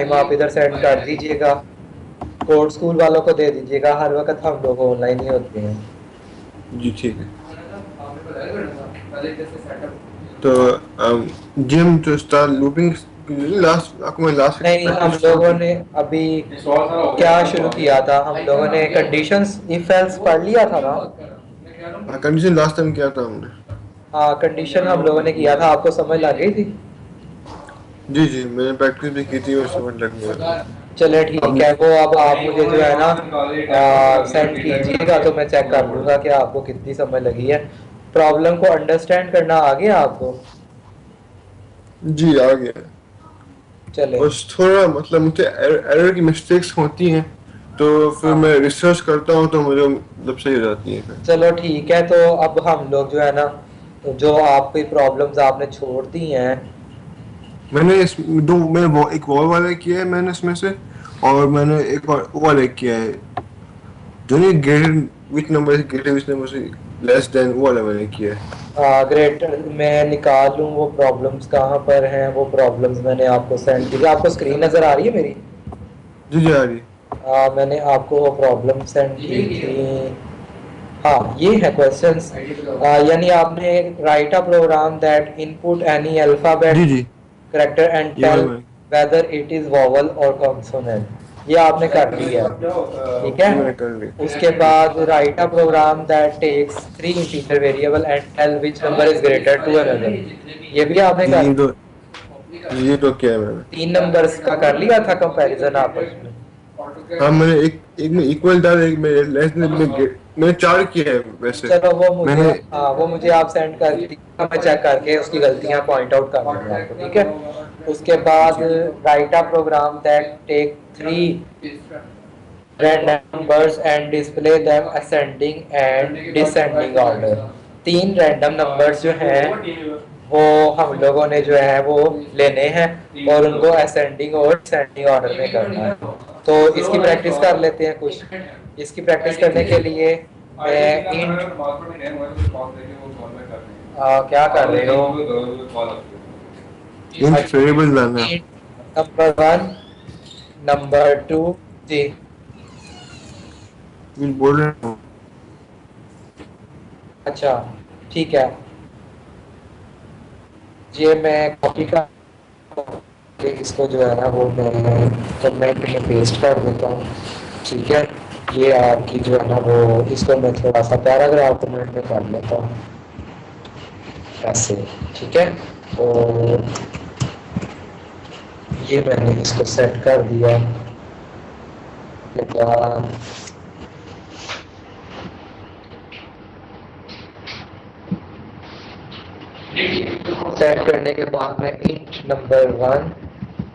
Time आप इधर send कर दीजिएगा, कोड स्कूल वालों को दे दीजिएगा, हर वक्त हम लोग ऑनलाइन ही होते हैं। जी ठीक है। तो जिम जो स्टार लूपिंग लास्ट आपको मैं लास्ट नहीं, हम प्रैक्टिस लोगों ने अभी क्या शुरू किया था, हम लोगों ने कंडीशंस इफ एल्स पढ़ लिया था ना। कंडीशन लास्ट टाइम किया था हमने। हाँ, कंडीशन हम लोगों ने किया था, आपको समझ लग गई थी। जी जी, मैंने प्रैक्टिस भी की थी और समझ लग गया। चले ठीक अब है, वो अब आप मुझे जो है ना सेंड कीजिएगा तो मैं चेक कर लूँगा कि आपको कितनी समझ लगी है। प्रॉब्लम को अंडरस्टैंड करना आ गया आपको? जी आ गया। चले बस थोड़ा मतलब मुझे एरर की मिस्टेक्स होती हैं, तो फिर मैं हाँ, रिसर्च करता हूँ तो मुझे मतलब सही हो जाती है फिर। चलो ठीक है, तो अब हम लोग जो है ना, तो जो आपकी प्रॉब्लम्स आपने छोड़ दी हैं। मैंने इस दो मैंने वो एक वॉल वाला किया है मैंने इसमें से, और मैंने एक और वो वाला किया है जो नहीं ग्रेटर विच नंबर से ग्रेटर विच नंबर से लेस देन, वो वाला मैंने किया है। ग्रेटर मैं निकाल लूँ वो प्रॉब्लम्स कहाँ पर हैं, वो प्रॉब्लम्स मैंने आपको सेंड की थी, आपको स्क्रीन नज़र आ रही है मेरी? जी जी आ रही। मैंने आपको वो प्रॉब्लम सेंड की थी। हाँ, ये है क्वेश्चंस। यानी आपने write a program that input any जी अल्फाबेट जी, करेक्टर एंड ये वाला टेल मैंने, वेदर इट इज वोवल और कॉन्सोनेंट, ये आपने कर लिया, ठीक है। ये मैंने कर ली। उसके बाद write a program that takes three integer variable and tell which number is greater to another, ये भी आपने जी कर ये लिया। तो, जी ये तो किया है मैंने। तीन नंबर्स का कर लिया था कंपैरिजन आपस में। हाँ मैंने एक एक में इक्वल डाल, एक में लेस देन में मैंने चार किया है वैसे। चलो वो मुझे, मैंने, हाँ वो मुझे आप सेंड कर दीजिएगा, मैं चेक करके उसकी गलतियां पॉइंट आउट कर दूंगा आपको, ठीक है। उसके बाद जी write a program that take three random numbers and display them ascending and descending order. तीन रैंडम नंबर्स जो हैं वो हम लोगों ने जो है वो लेने हैं और उनको असेंडिंग और डिसेंडिंग ऑर्डर में करना है। तो इसकी प्रैक्टिस कर लेते हैं कुछ। इसकी प्रैक्टिस करने के लिए मैं इंट क्या कर रहे हो? इंट अच्छा, वेरिएबल डालना है। Int number one, number two. जी, मैं बोल रहा हूँ। अच्छा ठीक है, ये मैं कॉपी का इसको जो है ना वो मैं कमेंट में पेस्ट कर देता हूँ, ठीक है। ये आपकी जो है ना वो, इसको मैं थोड़ा सा पैराग्राफ कमेंट में कर लेता हूँ ऐसे, ठीक है। तो ये मैंने इसको सेट कर दिया। सेट करने के बाद मैं int number one,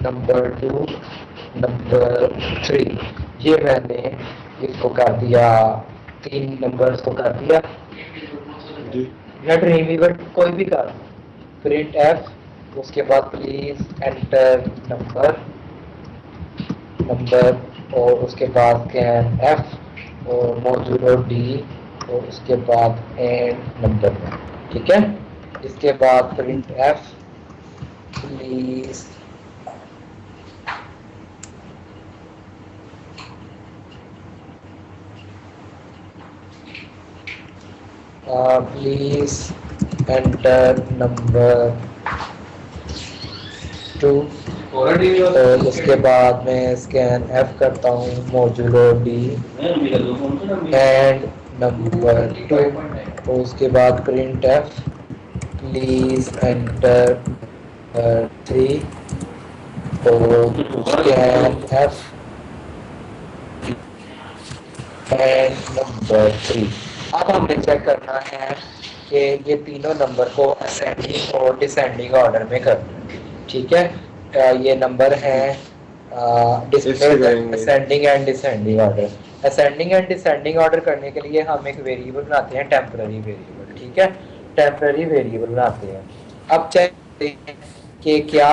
number to, number three, ये मैंने इसको कर दिया, तीन नंबर्स को कर दिया। जी नेट नहीं बट कोई भी कर, प्रिंट एफ, उसके बाद प्लीज एंटर नंबर, नंबर और उसके बाद कैन एफ और मॉड्यूलो डी और उसके बाद एंड नंबर, ठीक है। इसके बाद print F please please enter number two, और उसके बाद मैं स्कैन एफ करता हूँ modulo D and number two, और उसके बाद print F please enter three और scan F and number three. अब हमें चेक करना है कि ये तीनों नंबर को असेंडिंग और डिसेंडिंग ऑर्डर में करना है, ठीक है। ये नंबर है जी, डिस्प्ले इससे करेंगे। Ascending and descending order. Ascending and descending order करने के लिए हम एक वेरिएबल बनाते हैं, टेम्पररी वेरिएबल, ठीक है। टेम्पररी वेरिएबल बनाते हैं। अब चेक करते हैं कि क्या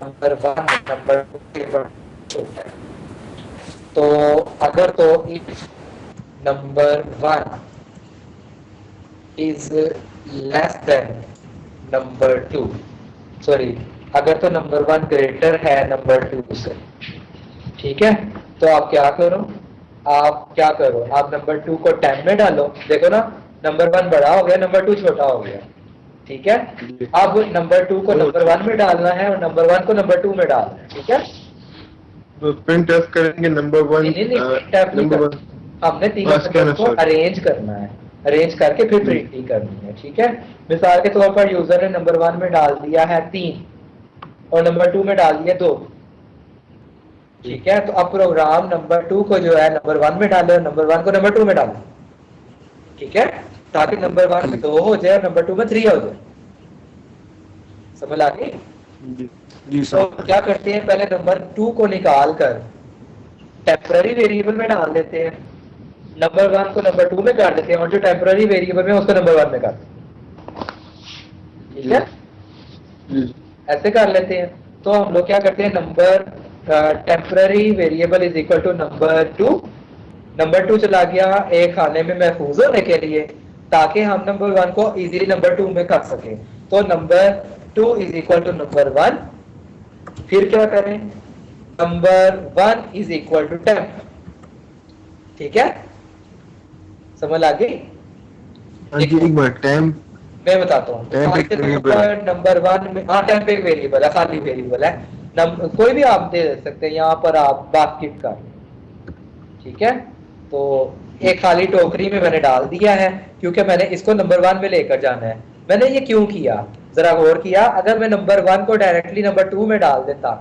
नंबर वन नंबर टू के बराबर होता है। तो अगर तो if number one is less than number 2, sorry, अगर तो नंबर 1 ग्रेटर है नंबर 2 से, ठीक है, तो आप क्या करो, आप नंबर 2 को 10 में डालो, देखो ना, नंबर 1 बड़ा हो गया, नंबर 2 छोटा हो गया, ठीक है। अब नंबर 2 को नंबर 1 में डालना है और नंबर 1 को नंबर 2 में डालना है, ठीक है। तो प्रिंट एफ करेंगे नंबर 1, नहीं नहीं, print F नहीं नंबर 1 करना। हमने तीनों नंबर को अरेंज करना है, अरेंज करके फिर प्रिंटिंग करनी है, ठीक है। मिसाल के तौर पर यूजर ने नंबर 1 में डाल दिया है 3 और नंबर 2 में डाल दिया 2, ठीक है। तो अब प्रोग्राम नंबर 2 को जो है नंबर 1 में डाले और नंबर 1 को नंबर 2 में डाले, ठीक है, ताकि नंबर 1 में 2 हो जाए और नंबर 2 में 3 हो जाए। समझ आ गई? जी तो क्या करते हैं, पहले नंबर 2 को निकाल कर टेम्पररी वेरिएबल में डाल देते हैं, नंबर 1 को नंबर 2 में कर देते हैं और जो टेम्पररी वेरिएबल में उसको नंबर 1 में कर देते हैं, ठीक है। ऐसे कर लेते हैं। तो हम लोग क्या करते हैं, number temporary variable is equal to number 2 चला गया एक खाने में महफूज होने के लिए, ताकि हम नंबर 1 को इजीली नंबर 2 में कर सकें। तो number 2 is equal to number 1, फिर क्या करें, number 1 is equal to temp, ठीक है, समझ आ गई? एक बार टेम्प मैं बताता हूँ, नंबर 1 में, हाँ टेम्प एक वेरिएबल है, खाली वेरिएबल है, कोई भी आप दे सकते हैं, यहाँ पर आप बास्केट का, ठीक है। तो एक खाली टोकरी में मैंने डाल दिया है, क्योंकि मैंने इसको नंबर 1 में लेकर जाना है। मैंने ये क्यों किया, जरा गौर किया, अगर मैं नंबर 1 को डायरेक्टली नंबर 2 में डाल देता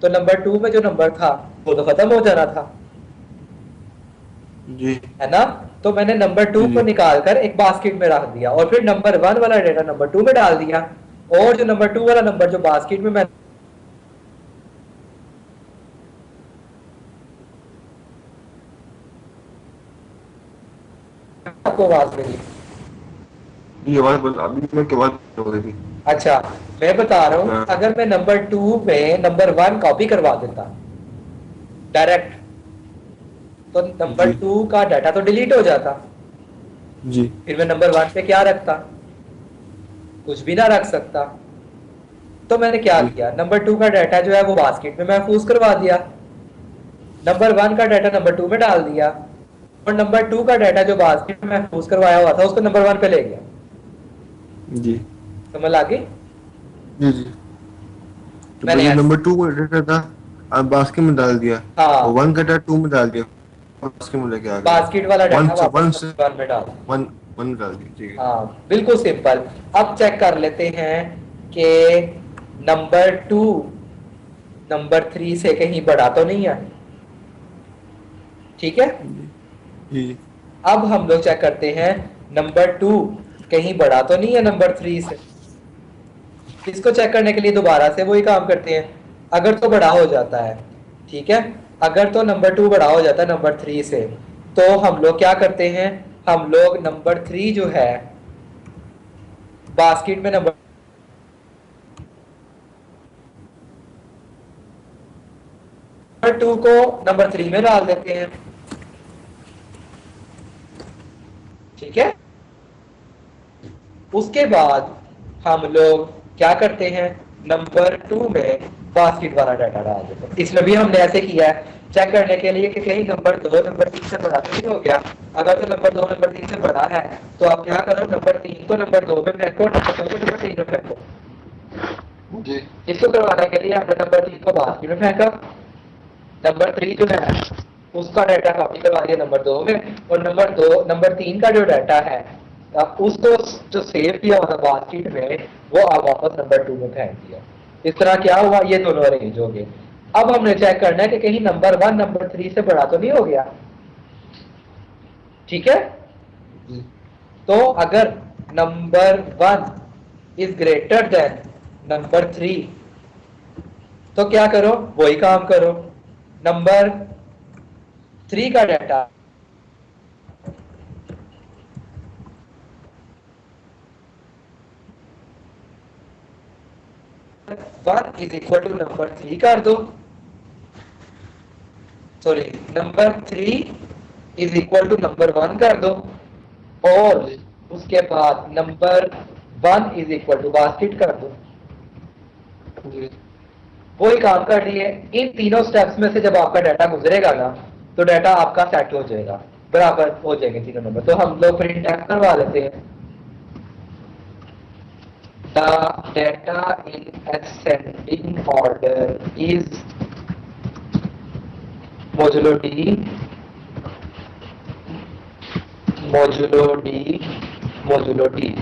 तो नंबर 2 में जो नंबर था वो तो खत्म हो जाना था, जी, है ना। तो मैंने नंबर 2 को निकाल कर एक बास्केट में रख दिया और फिर नंबर 1 वाला डेटा नंबर 2 में डाल दिया, और जो नंबर 2 वाला नंबर जो बास्केट में मैं आपको आवाज मिली? ये आवाज बोल, अभी मैं क्या बात हो रही थी? अच्छा, मैं बता रहा हूँ, हाँ। अगर मैं नंबर 2 में नंबर 1 कॉपी करवा देता डायरेक्ट, तो नंबर 2 का डाटा तो डिलीट हो जाता, जी, फिर मैं नंबर 1 पे क्या रखता, कुछ भी ना रख सकता। तो मैंने क्या किया, नंबर 2 का डाटा जो है वो बास्केट में महफूज करवा दिया, नंबर 1 का डाटा नंबर 2 में डाल दिया, और नंबर 2 का डाटा जो बास्केट में महफूज करवाया हुआ था उसको नंबर 1 पे ले गया। जी, समझ आ गई? जी, जी। तो मैंने पहले नंबर 2 को डाटा था, आप बास्केट में डाल दिया, हाँ, और 1 का डाटा 2 में डाल दिया, बास्केट में लेके आ गया, बास्केट वाला डाटा वन वापस से नंबर 1 में डाल, 1 डाल दिया, ठीक है। हाँ बिल्कुल सिंपल। अब चेक कर लेते हैं कि नंबर 2 नंबर 3 से कहीं बड़ा तो नहीं है, ठीक है। जी, अब हम लोग चेक करते हैं नंबर 2 कहीं बड़ा तो नहीं है नंबर 3 से। इसको चेक करने के लिए दोबारा से वही काम करते हैं, अगर तो बड़ा हो जाता है, ठीक है, अगर तो नंबर 2 बड़ा हो जाता है नंबर 3 से, तो हम लोग क्या करते हैं, हम लोग नंबर 3 जो है बास्केट में नंबर 2 को नंबर 3 में डाल देते हैं, ठीक है। उसके बाद हम लोग क्या करते हैं, नंबर 2 में बास्केट वाला डाटा डाल देते हैं। इसमें भी हमने ऐसे किया है, चेक करने के लिए कि कहीं नंबर 2 नंबर 3 से बड़ा तो नहीं हो गया। अगर तो नंबर 2 नंबर 3 से बड़ा है तो आप क्या करो, नंबर 3 को नंबर 2 में फेंको, नंबर 2 को नंबर 3 में फेंको। जी, इसको करवाने के लिए हमने नंबर 3 को बास्केट में फेंका, नंबर 3 जो है उसका डाटा कॉपी करवा दिया नंबर 2 में, और नंबर 3 का जो डाटा है उसको जो सेव किया हुआ था बास्केट में वो आप वापस नंबर 2 में फेंक दिया। इस तरह क्या हुआ, ये दोनों अरेंज हो गए। अब हमने चेक करना है कि कहीं नंबर 1 नंबर 3 से बड़ा तो नहीं हो गया, ठीक है। तो अगर number 1 is greater than number 3 तो क्या करो, वही काम करो, नंबर 3 का data one is equal to number 3 कर दो, sorry number 3 is equal to number 1 कर दो, और उसके बाद number 1 is equal to basket कर दो। वही काम कर रही है। इन तीनों स्टेप्स में से जब आपका डाटा गुजरेगा ना, तो डाटा आपका सेट हो जाएगा, बराबर हो जाएंगे तीनों नंबर। तो हम लोग प्रिंट एफ करवा लेते हैं। The data in ascending order is modulo D, modulo D, modulo D।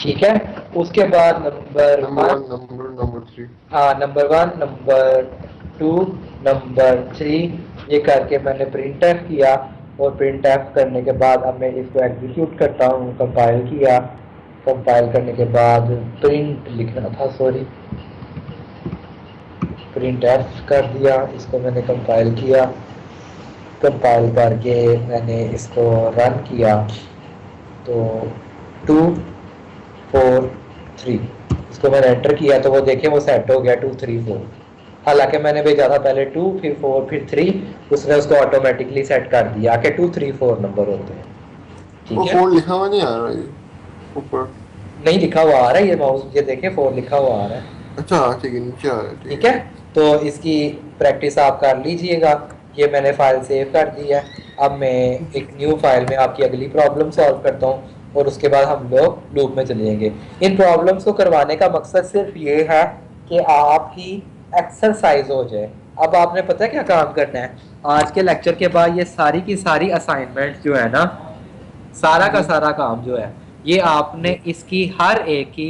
ठीक है। उसके बाद नंबर नंबर 1, नंबर 3। हाँ, नंबर 1, नंबर 2, नंबर 3, ये करके मैंने प्रिंट एफ किया। और प्रिंट एफ करने के बाद अब मैं इसको एग्जीक्यूट करता हूँ। कंपाइल किया, कंपाइल करने के बाद प्रिंट लिखना था, सॉरी, प्रिंट एफ कर दिया। इसको मैंने कंपाइल किया, कंपाइल करके मैंने इसको रन किया। तो 2 4 3 इसको मैंने एंटर किया तो वो देखें वो सेट हो गया 2 3 4। हालांकि मैंने भेजा था पहले 2 फिर 4 फिर 3, उसने उसको ऑटोमेटिकली सेट कर दिया कि 2 3 4 नंबर होते हैं। वो ठीक है। 4 लिखा हुआ नहीं आ रहा है ऊपर। नहीं लिखा हुआ आ रहा है, ये माउस ये देखें 4 लिखा हुआ आ रहा है। अच्छा ठीक है, नीचे आ रहा है, ठीक है। तो इसकी प्रैक्टिस आप कर लीजिएगा। ये मैंने फाइल सेव कर दी है। अब मैं एक न्यू फाइल में आपकी अगली प्रॉब्लम सॉल्व करता हूँ और उसके बाद हम लोग लूप में चले जाएंगे। इन प्रॉब्लम्स को करवाने का मकसद सिर्फ ये है कि आपकी एक्सरसाइज हो जाए। अब आपने पता है क्या काम करना है? आज के लेक्चर के बाद ये सारी की सारी असाइनमेंट जो है ना, सारा का सारा काम जो है, ये आपने इसकी हर एक की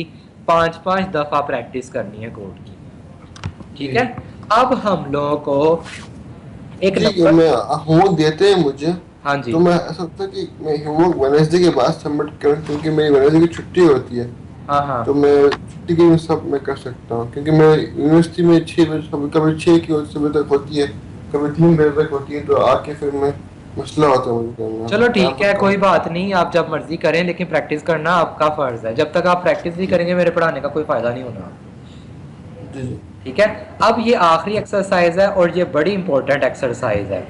5-5 दफा प्रैक्टिस करनी है कोड की। ठीक है। अब हम लोगों को एक ठीक है, नंबर, मैं होमवर्क देते हैं मुझे। हाँ जी, तो मैं ऐसा होता है कि मैं होमवर्क वेडनेसडे के बाद सबमिट करूँ, क्योंकि मेरी वेडनेसडे की छुट्टी होती है। हाँ हाँ, तो मैं छुट्टी के दिन सब मैं कर सकता हूँ, क्योंकि मैं यूनिवर्सिटी में 6 बजे, कभी 6 की सुबह तक होती है, कभी 3 बजे तक होती है। तो आके फिर मैं मसला होता है मुझे करना। चलो क्या ठीक है, बताऊँ। कोई बात नहीं, आप जब मर्जी करें, लेकिन प्रैक्टिस करना आपका फर्ज है। जब तक आप प्रैक्टिस नहीं करेंगे मेरे पढ़ाने का कोई फायदा नहीं होना। जी जी। ठीक है। अब ये आखिरी एक्सरसाइज है और ये बड़ी इंपॉर्टेंट एक्सरसाइज है।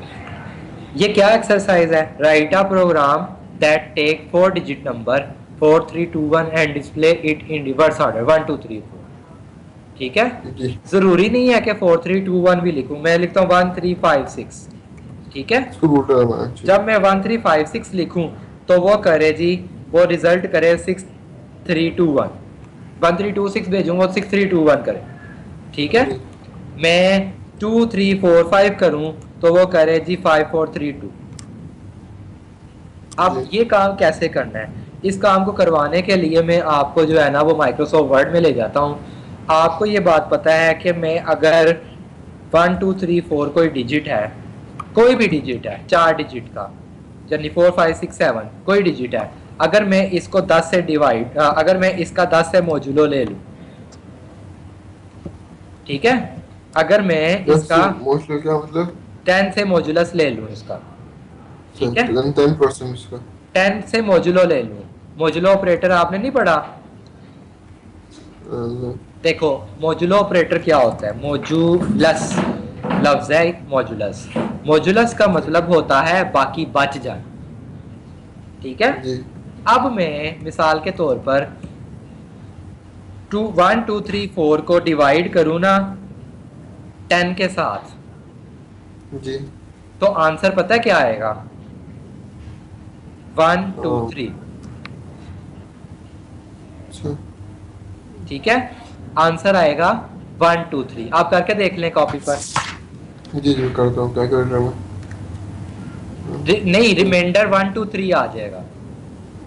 ये क्या एक्सरसाइज है? Write a program that take 4 digit number 4 3 2 1 and display it in reverse order 1 2 3 4। ठीक है। जी, जरूरी नहीं है कि 4 3 2 1 भी लिखूं, मैं लिखता हूँ 1 3 5 6। ठीक है। इसको रूट करना है। जब मैं 1 3 5 6 लिखूं तो वो करे जी, वो रिजल्ट करे 6 3 2 1। 1 3 2 6 भेजूं वो 6 3 2 1 करे। ठीक है। जी मैं 2 3 4 5 करूं तो वो करे जी 5 4 3 2। अब जी ये काम कैसे करना है? इस काम को करवाने के लिए मैं आपको जो है ना वो माइक्रोसॉफ्ट वर्ड में ले जाता हूँ। आपको ये बात पता है कि मैं अगर 1 2 3 4 कोई डिजिट है, कोई भी डिजिट है 4 डिजिट का, यानी 4 5 6 7 कोई डिजिट है, अगर मैं इसको 10 से डिवाइड, अगर मैं इसका 10 से मोजुलो ले लूँ, ठीक है, अगर मैं इसका मोस्टली क्या मतलब। 10 से मोजुलस ले लूँ इसका, ठीक है, 10% इसका। 10 से मोजुलो ले लूँ। मोजुलो ऑपरेटर आपने नहीं पढ़ा? देखो मोजुलो ऑपरेटर क्या होता है? मोजुलस लफ्ज है एक, मोजुलस। मोजुलस का मतलब होता है बाकी बच जाए। ठीक है। जी अब मैं मिसाल के तौर पर 1 2 3 4 को डिवाइड करूँ ना 10 के साथ, जी। तो आंसर पता है क्या आएगा? 1 2 3। अच्छा ठीक है। आंसर आएगा 1 2 3। आप करके देख लें कॉपी पर। जी जी, करता हूँ कैलकुलेटर में। नहीं, रिमाइंडर 1 2 3 आ जाएगा।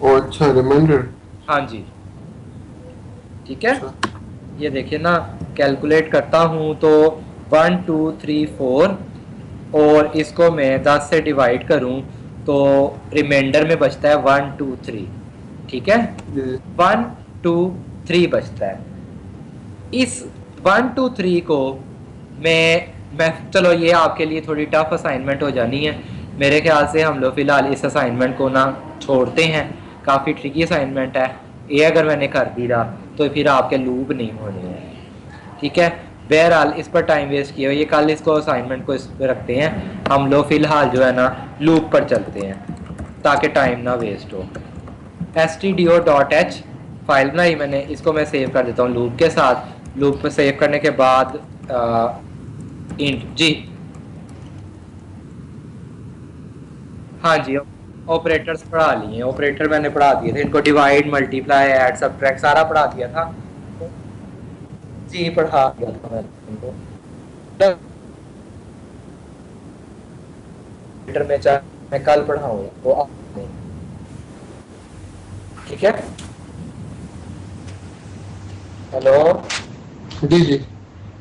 ओ अच्छा, रिमाइंडर। हाँ जी। ठीक है। अच्छा ये देखिए ना, कैलकुलेट करता हूँ तो 1 2 3 4 और इसको मैं 10 से डिवाइड करूँ तो रिमाइंडर में बचता है 1 2 3। ठीक है। जी 1 2 3 बचता है। इस 1 2 3 को मैं चलो ये आपके लिए थोड़ी टफ असाइनमेंट हो जानी है। मेरे ख्याल से हम लोग फिलहाल इस असाइनमेंट को ना छोड़ते हैं, काफ़ी ट्रिकी असाइनमेंट है ये। अगर मैंने कर दी रहा तो फिर आपके लूप नहीं होने हैं। ठीक है। बहरहाल इस पर टाइम वेस्ट किया, ये कल इसको असाइनमेंट को इस पर रखते हैं। हम लोग फिलहाल जो है ना लूप पर चलते हैं ताकि टाइम ना वेस्ट हो। stdio.h फाइल बनाई मैंने, इसको मैं सेव कर देता हूँ लूप के साथ। लूप पर सेव करने के बाद इंट जी। हाँ जी, ऑपरेटर्स पढ़ा लिए, ऑपरेटर मैंने पढ़ा दिए थे इनको, डिवाइड मल्टीप्लाई ऐड सब्ट्रैक्ट सारा पढ़ा दिया था। जी पढ़ा दिया था मैंने इनको। ऑपरेटर में चाहे मैं कल पढ़ाऊंगा तो आप नहीं। ठीक है। हेलो। जी जी।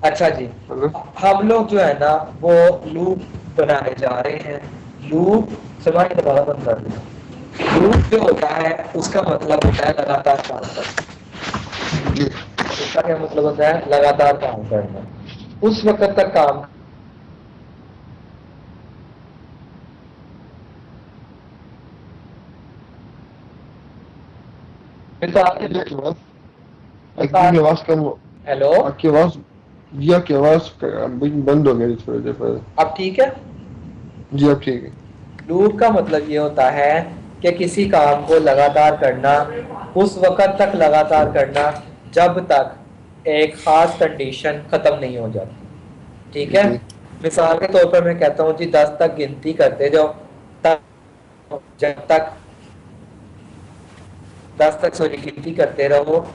अच्छा जी। हेलो। हम लोग जो है ना वो लूप बनाने जा रहे हैं। लूप समाज दोबारा बंद कर देना। लूप जो होता है उसका मतलब होता है लगातार काम करना। जी उसका क्या मतलब होता है? लगातार काम करना। उस वक्त तक काम। मिसाल के जी, आपकी आवाज मिसाल। आपकी आवाज कम हेलो। आपकी आवाज जी आपकी आवाज बीच में बंद हो गई थोड़ी देर पहले। अब ठीक है। जी अब ठीक है। लूप का मतलब ये होता है कि किसी काम को लगातार करना, उस वक्त तक लगातार करना जब तक एक खास कंडीशन खत्म नहीं हो जाती। ठीक है। जी मिसाल के तौर पर मैं कहता हूँ जी 10 तक गिनती करते जाओ, तब जब तक 10 तक सॉरी गिनती करते रहो,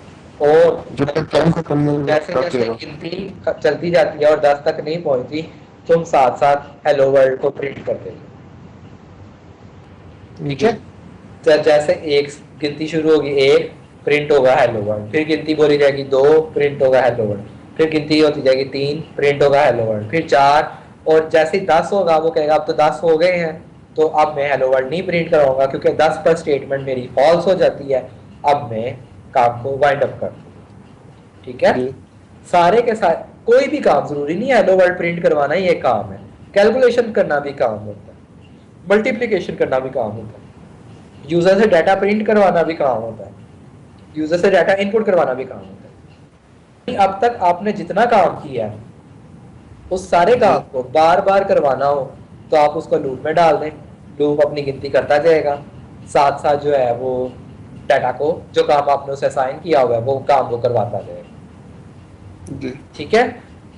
और जब तक टाइम खत्म नहीं जैसे करते जैसे रहो। गिनती चलती जाती है और 10 तक नहीं पहुंचती, तुम साथ साथ हेलो वर्ल्ड को प्रिंट करते हो। ठीक जी है। जैसे एक गिनती शुरू होगी, एक प्रिंट होगा हेलो वर्ल्ड, फिर गिनती बोली जाएगी दो, प्रिंट होगा हेलो वर्ल्ड, फिर गिनती होती जाएगी तीन, प्रिंट होगा हेलो वर्ल्ड, फिर चार, और जैसे ही 10 होगा वो कहेगा अब तो 10 हो गए हैं, तो अब मैं हेलो वर्ल्ड नहीं प्रिंट कराऊंगा क्योंकि 10 पर स्टेटमेंट मेरी फॉल्स हो जाती है। अब मैं काम को वाइंड अप कर दूंगा। ठीक है। जी सारे के साथ कोई भी काम, जरूरी नहीं है हेलो वर्ल्ड प्रिंट करवाना ही एक काम है। कैलकुलेशन करना भी काम होता है, मल्टीप्लीकेशन करना भी काम होता है, यूजर से डाटा प्रिंट करवाना भी काम होता है, यूजर से डाटा इनपुट करवाना भी काम होता है। अब तक आपने जितना काम किया है उस सारे जी काम को बार बार करवाना हो तो आप उसको लूप में डाल दें। लूप अपनी गिनती करता जाएगा, साथ साथ जो है वो डाटा को, जो काम आपने उसे असाइन किया हुआ है वो काम वो करवाता जाएगा। जी। ठीक है।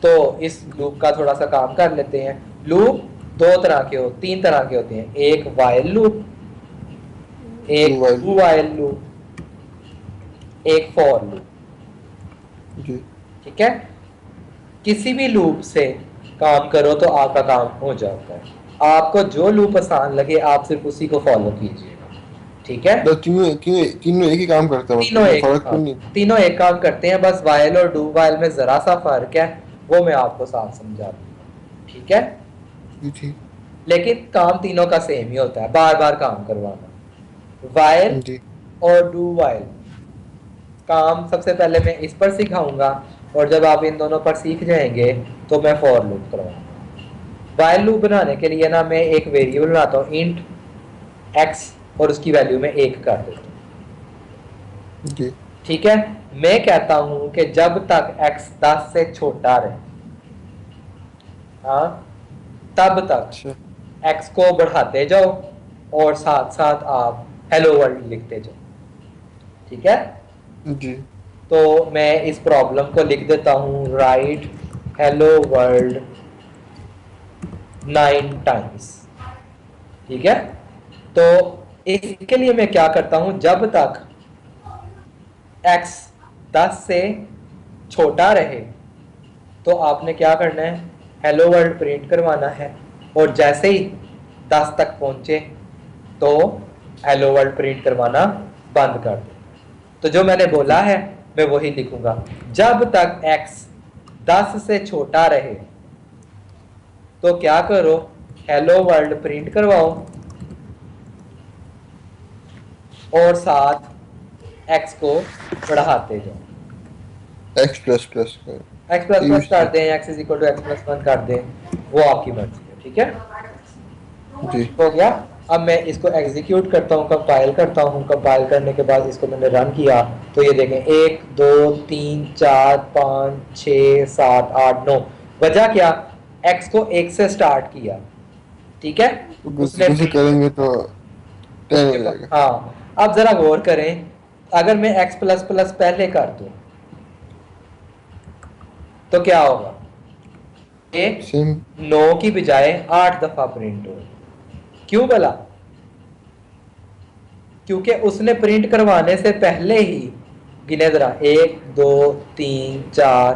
तो इस लूप का थोड़ा सा काम कर लेते हैं। लूप दो तरह के हो, तीन तरह के होते हैं। एक वाइल लूप, डू एक वाइल। डू वाइल लूप, एक फॉर लूप। जी ठीक है। किसी भी लूप से काम करो तो आपका काम हो जाता है। आपको जो लूप आसान लगे आप सिर्फ उसी को फॉलो कीजिएगा। ठीक है। तो तीनों तीनों तीनों एक ही काम करते हैं, मतलब तीनों कोई एक फर्क तो हाँ, नहीं। तीनों एक काम करते हैं, बस वाइल और डू वाइल में जरा सा फर्क है, वो मैं आपको साथ समझा दूंगा। ठीक है। जी ठीक। लेकिन काम तीनों का सेम ही होता है, बार बार काम करवाना। वाइल जी और डू वाइल काम सबसे पहले मैं इस पर सिखाऊंगा, और जब आप इन दोनों पर सीख जाएंगे तो मैं फॉर लूप करवाऊंगा। वाइल लूप बनाने के लिए ना मैं एक वेरिएबल बनाता हूँ इंट एक्स, और उसकी वैल्यू में एक कर देता हूँ। जी। ठीक है। मैं कहता हूं कि जब तक x 10 से छोटा रहे, हाँ, तब तक अच्छा। x को बढ़ाते जाओ और साथ साथ आप हेलो वर्ल्ड लिखते जाओ। ठीक है। जी तो मैं इस प्रॉब्लम को लिख देता हूं, राइट हेलो वर्ल्ड 9 टाइम्स। ठीक है। तो इसके लिए मैं क्या करता हूं, जब तक x 10 से छोटा रहे तो आपने क्या करना है, हेलो वर्ल्ड प्रिंट करवाना है, और जैसे ही 10 तक पहुंचे तो हेलो वर्ल्ड प्रिंट करवाना बंद कर दो। तो जो मैंने बोला जी है मैं वही लिखूंगा, जब तक x 10 से छोटा रहे तो क्या करो, हेलो वर्ल्ड प्रिंट करवाओ, और साथ x को बढ़ाते जाओ। एक्स प्लस प्लस का एक्स प्लस ये भी प्लस कर सही। दें, X is equal to X plus one कर दें, वो आपकी मर्जी है। ठीक है। जी हो गया। अब मैं इसको एग्जीक्यूट करता हूँ, कंपाइल करता हूँ, कंपाइल करने के बाद इसको मैंने रन किया तो ये देखें 1 2 3 4 5 6 7 8 9। वजह क्या, एक्स को एक से स्टार्ट किया। ठीक है। तो उसने कैसे प्रिंट करेंगे तो टाइम उसके हो बाद जाएगा। हाँ, अब जरा गौर करें, अगर मैं एक्स प्लस प्लस पहले कर दूं तो क्या होगा। ये सेम 9 की बजाय 8 दफा प्रिंट हो। क्यों भला? क्योंकि उसने प्रिंट करवाने से पहले ही, गिने जरा, 1 2 3 4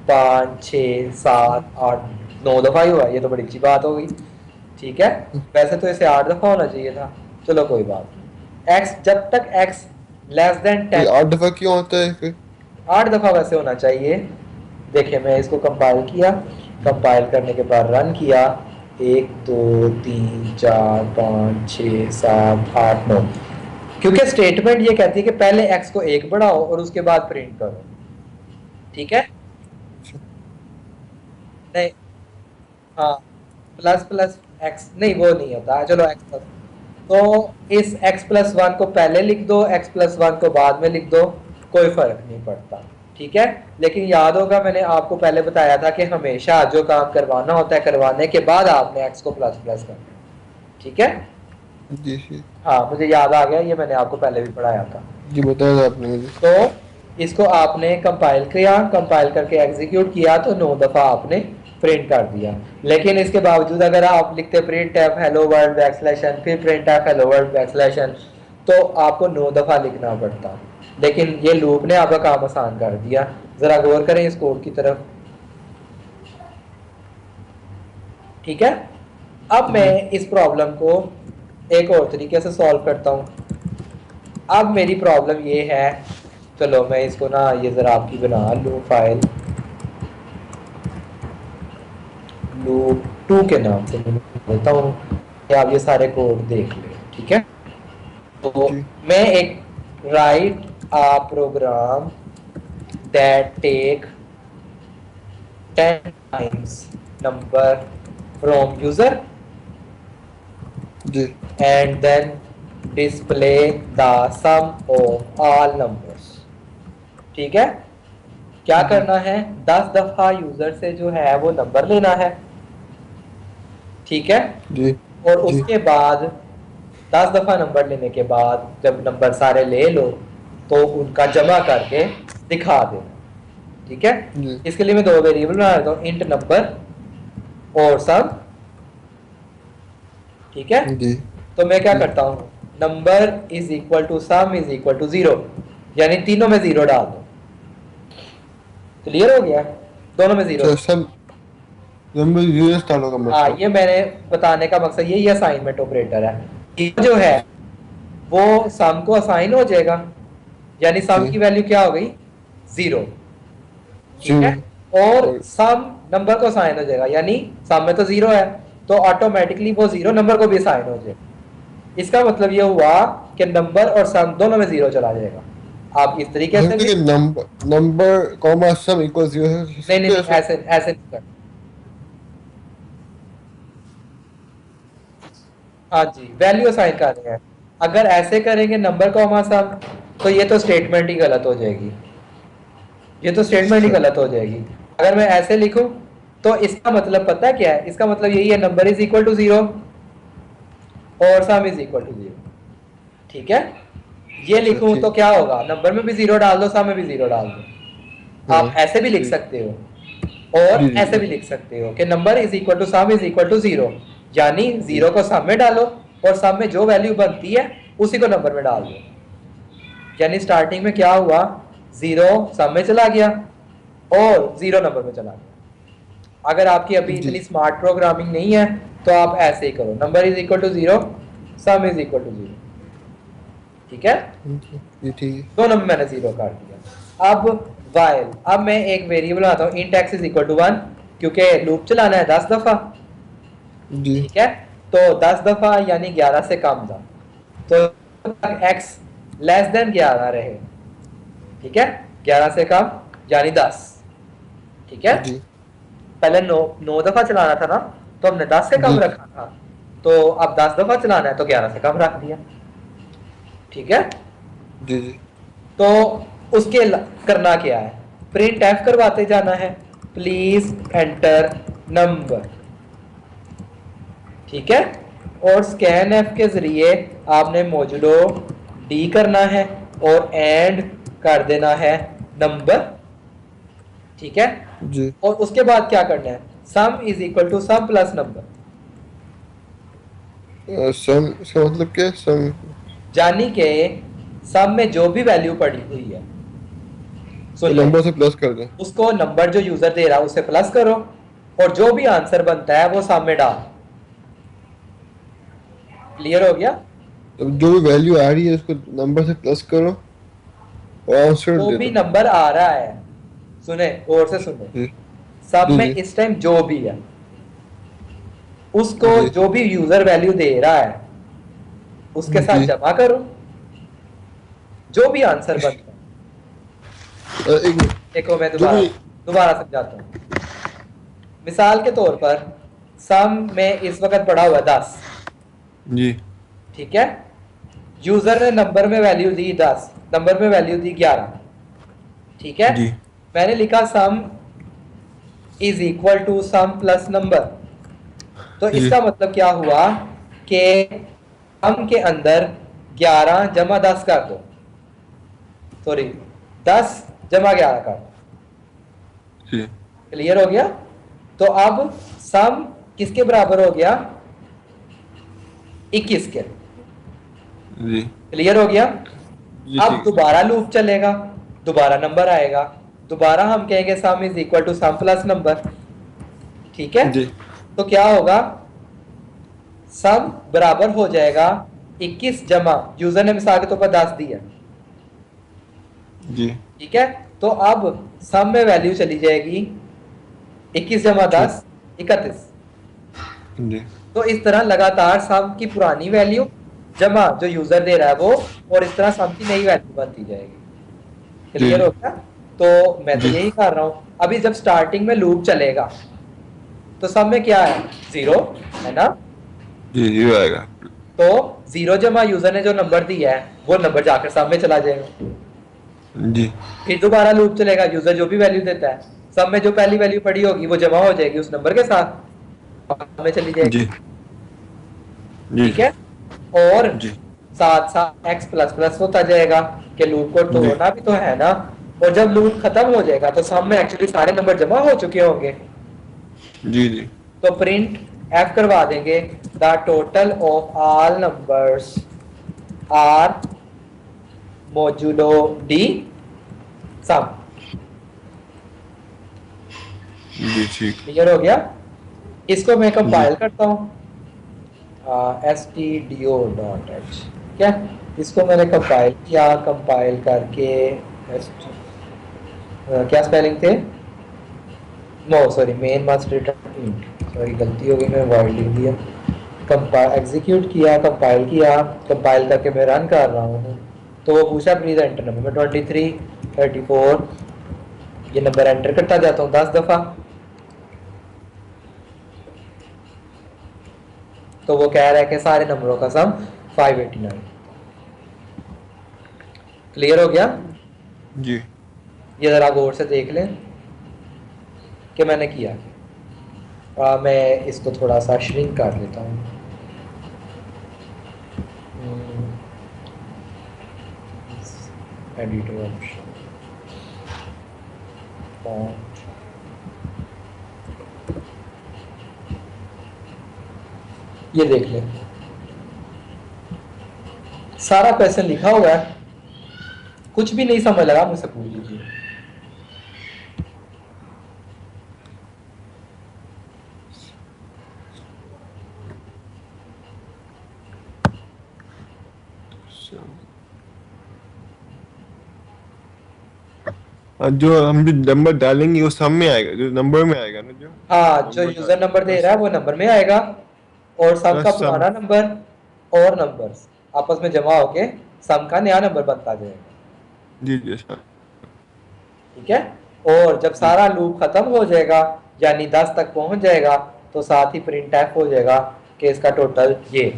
5 6 7 8 9 दफा ही हुआ। ये तो बड़ी अच्छी बात हो गई। ठीक है, वैसे तो इसे 8 दफा होना चाहिए था। चलो कोई बात नहीं। एक्स, जब तक एक्स लेस देन ये 10, 8 दफा क्यों होता है फिर? 8 दफा वैसे होना चाहिए। देखिए मैं इसको कंपाइल किया, कंपाइल करने के बाद रन किया, 1 2 3 4 5 6 7 8 9, क्योंकि स्टेटमेंट ये कहती है कि पहले एक्स को 1 बढ़ाओ और उसके बाद प्रिंट करो। ठीक है, नहीं, हाँ, प्लस प्लस एक्स नहीं, वो नहीं होता। चलो एक्स प्लस, तो इस एक्स प्लस वन को पहले लिख दो, एक्स प्लस वन को बाद में लिख दो, कोई फर्क नहीं पड़ता। ठीक है, लेकिन याद होगा मैंने आपको पहले बताया था कि हमेशा जो काम करवाना होता है करवाने के बाद आपने एक्स को प्लस प्लस करना है। ठीक है, जी जी हाँ मुझे याद आ गया, ये मैंने आपको पहले भी पढ़ाया था। जी, बताया था आपने मुझे। तो इसको आपने कंपाइल किया, कंपाइल करके एग्जीक्यूट किया तो 9 दफा आपने प्रिंट कर दिया। लेकिन इसके बावजूद अगर आप लिखते प्रिंट एफ हेलो वर्ल्ड बैकस्लैशन फिर प्रिंट एफ हेलो वर्ल्ड बैकस्लैशन, तो आपको 9 दफा लिखना पड़ता। लेकिन ये लूप ने आपका काम आसान कर दिया। जरा गौर करें इस कोड की तरफ। ठीक है, अब मैं जी इस प्रॉब्लम को एक और तरीके से सॉल्व करता हूँ। अब मेरी प्रॉब्लम ये है, चलो मैं इसको ना ये जरा आपकी बना लूँ फाइल, लूप 2 के नाम से मैं देता हूँ कि आप ये सारे कोड देख लें। ठीक है, तो जी मैं एक write a program that take 10 times number from user जी and then display the sum of all numbers। ठीक है, क्या जी करना है, 10 दफा यूजर से जो है वो नंबर लेना है। ठीक है, जी और जी उसके बाद 10 दफा नंबर लेने के बाद जब नंबर सारे ले लो तो उनका जमा करके दिखा देना। ठीक है, जी इसके लिए मैं दो वेरिएबल बना देता हूँ, इंट नंबर और सम। ठीक है, जी तो मैं क्या जी। करता हूँ, number is equal to sum is equal to 0, यानी तीनों में 0 डाल दो। क्लियर हो गया, दोनों में 0। अच्छा, सब नंबर जीरो स्टार्ट होगा हाँ, मतलब। ये मैंने बताने का मकसद यही असाइनमेंट ऑपरेटर है। ये जो है वो सम को असाइन हो जाएगा, यानी सम जी की वैल्यू क्या हो गई, 0। ठीक है, जीरो। और और सम नंबर को असाइन हो जाएगा, यानी सम में तो 0 है तो ऑटोमेटिकली वो 0 नंबर को भी असाइन हो जाएगा। इसका मतलब ये हुआ कि नंबर और सम दोनों में 0 चला जाएगा। आप इस तरीके हम से भी, कि number number comma sum equal zero है, नहीं नहीं सकते हैं नहीं, ऐसा? ऐसे ऐसे नहीं कर। हाँ जी, वैल्यू असाइन कर रहे हैं। अगर ऐसे करेंगे नंबर कॉमा सम, तो ये तो स्टेटमेंट ही गलत हो जाएगी, ये तो स्टेटमेंट ही अच्छा गलत हो जाएगी। अगर मैं ऐसे लिखूं तो इसका मतलब पता है क्या है, इसका मतलब यही है, नंबर इज इक्वल टू 0 और सम इज इक्वल टू 0। ठीक है, ये अच्छा लिखूं तो ठीक। क्या होगा, नंबर में भी 0 डाल दो, सम में भी 0 डाल दो। हाँ आप ऐसे भी लिख ठीक। सकते हो और जी जी ऐसे जी। भी लिख सकते हो कि number is equal to sum is equal to 0, यानी जी 0 को सम में डालो और सम में जो वैल्यू बनती है उसी को नंबर में डाल दो। यानी स्टार्टिंग में क्या हुआ, 0 सम में चला गया और 0 नंबर में चला गया। अगर आपकी अभी जी इतनी स्मार्ट प्रोग्रामिंग नहीं है तो आप ऐसे ही करो, number is equal to 0, sum is equal to 0। ठीक है, जी ठीक है। दोनों में मैंने 0 कर दिया। अब वाइल, अब मैं एक वेरिएबल बनाता हूँ, int X is equal to 1, क्योंकि लूप चलाना है 10 दफा। जी ठीक है, तो 10 दफा यानी 11 से कम था, तो एक्स लेस देन 11 रहे। ठीक है, 11 से कम यानी 10। ठीक है, जी पहले 9 दफा चलाना था ना, तो हमने 10 से कम जी रखा था, तो अब 10 दफा चलाना है तो 11 से कम रख दिया। ठीक है, जी जी तो उसके करना क्या है, प्रिंट एफ करवाते जाना है, प्लीज एंटर नंबर। ठीक है, और स्कैन एफ के जरिए आपने मौजूदो डी करना है और एंड कर देना है नंबर। ठीक है, जी और उसके बाद क्या करना है, sum is equal to sum plus number, sum इसका मतलब क्या है? सम यानी कि सम में जो भी वैल्यू पड़ी हुई है, तो सुन ले, नंबर से प्लस कर दें। उसको नंबर जो यूजर दे रहा है उसे प्लस करो, और जो भी आंसर बनता है वो सम में डाल। क्लियर हो गया? तो जो भी वैल्यू आ रही है उसको नंबर से प्लस करो और आंसर जो दे भी दो। नंबर आ रहा है, सुने और से सुने, जी सब जी में जी इस टाइम जो भी है उसको, जी जो भी यूजर वैल्यू दे रहा है उसके जी। साथ जमा करो, जो भी आंसर बनता है। एक मिनट। देखो मैं जो दोबारा भी। दोबारा समझाता हूँ। मिसाल के तौर पर सम में इस वक्त पड़ा हुआ 10, जी ठीक है। यूजर ने नंबर में वैल्यू दी 10, नंबर में वैल्यू दी 11, ठीक है। जी मैंने लिखा sum is equal to sum plus number. तो जी इसका मतलब क्या हुआ कि सम के अंदर 11 जमा 10 कर दो, सॉरी 10 जमा 11 कर दो। जी क्लियर हो गया? तो अब सम किसके बराबर हो गया? 21 के। जी क्लियर हो गया? जी अब ठीक दोबारा लूप चलेगा, दोबारा नंबर आएगा, दोबारा हम कहेंगे sum is equal to sum plus number, ठीक है। है। जी तो क्या होगा? सम बराबर हो जाएगा 21 जमा, यूजर ने मिसाल के तौर पर 10 दिया, जी ठीक है। तो अब सम में वैल्यू चली जाएगी 21 जमा ठीक। 10 31। जी तो इस तरह लगातार सम की पुरानी वैल्यू जमा जो यूजर दे रहा है वो, और इस तरह सम की नई वैल्यू बनती जाएगी। जी क्लियर हो गया? तो मैं तो जी यही कर रहा हूं। अभी जब स्टार्टिंग में लूप चलेगा तो सम में क्या है? 0 है ना। जी जी आएगा। तो 0 जमा यूजर ने जो नंबर दिया है वो नंबर जाकर सम में चला जाएगा। जी फिर दोबारा लूप चलेगा, यूजर जो भी वैल्यू देता है सम में जो पहली वैल्यू पड़ी होगी वो जमा हो जाएगी उस नंबर के साथ, सम में चली जाएगी, जी जी ठीक है। और जी साथ साथ एक्स प्लस प्लस होता जाएगा कि लूप को जी तोड़ना भी तो है ना। और जब लूप खत्म हो जाएगा तो सम में एक्चुअली सारे नंबर जमा हो चुके होंगे। जी जी तो प्रिंट एफ करवा देंगे, the total of all numbers are modulo D sum. जी ठीक। क्लियर हो गया? इसको मैं जी कंपाइल करता हूँ, stdio.h, ठीक है। इसको मैंने कंपाइल किया, कंपाइल करके क्या स्पेलिंग थे? No sorry, main must return int, sorry गलती हो गई, मैं वॉइड लिख दिया। कंपाइल एग्जीक्यूट किया, कंपाइल किया, कंपाइल करके मैं रन कर रहा हूँ। तो वो पूछा प्लीज एंटर नंबर, मैं 23 34 ये नंबर एंटर करता जाता हूँ 10 दफा। तो वो कह रहा है कि सारे नंबरों का सम 589। क्लियर हो गया? जी ये जरा गौर से देख लें कि मैंने किया। मैं इसको थोड़ा सा श्रिंक कर लेता हूँ। एडिटर ऑप्शन, ये देख लें सारा क्वेश्चन लिखा हुआ है। कुछ भी नहीं समझ लगा मुझसे पूछ लीजिए। जो हम जो नंबर डालेंगे वो सब में आएगा, जो नंबर में आएगा ना, जो हाँ, जो नंबर यूजर डालेंगे नंबर दे प्लस रहा है वो नंबर में आएगा, और सम का प्लस सम। पुराना नंबर और नंबर्स आपस में जमा होके सम का नया नंबर बनता जाएगा, जी जी सर। ठीक है। और जब जी सारा लूप खत्म हो जाएगा यानी 10 तक पहुंच जाएगा तो साथ ही प्रिंट एफ हो जाएगा कि इसका टोटल ये।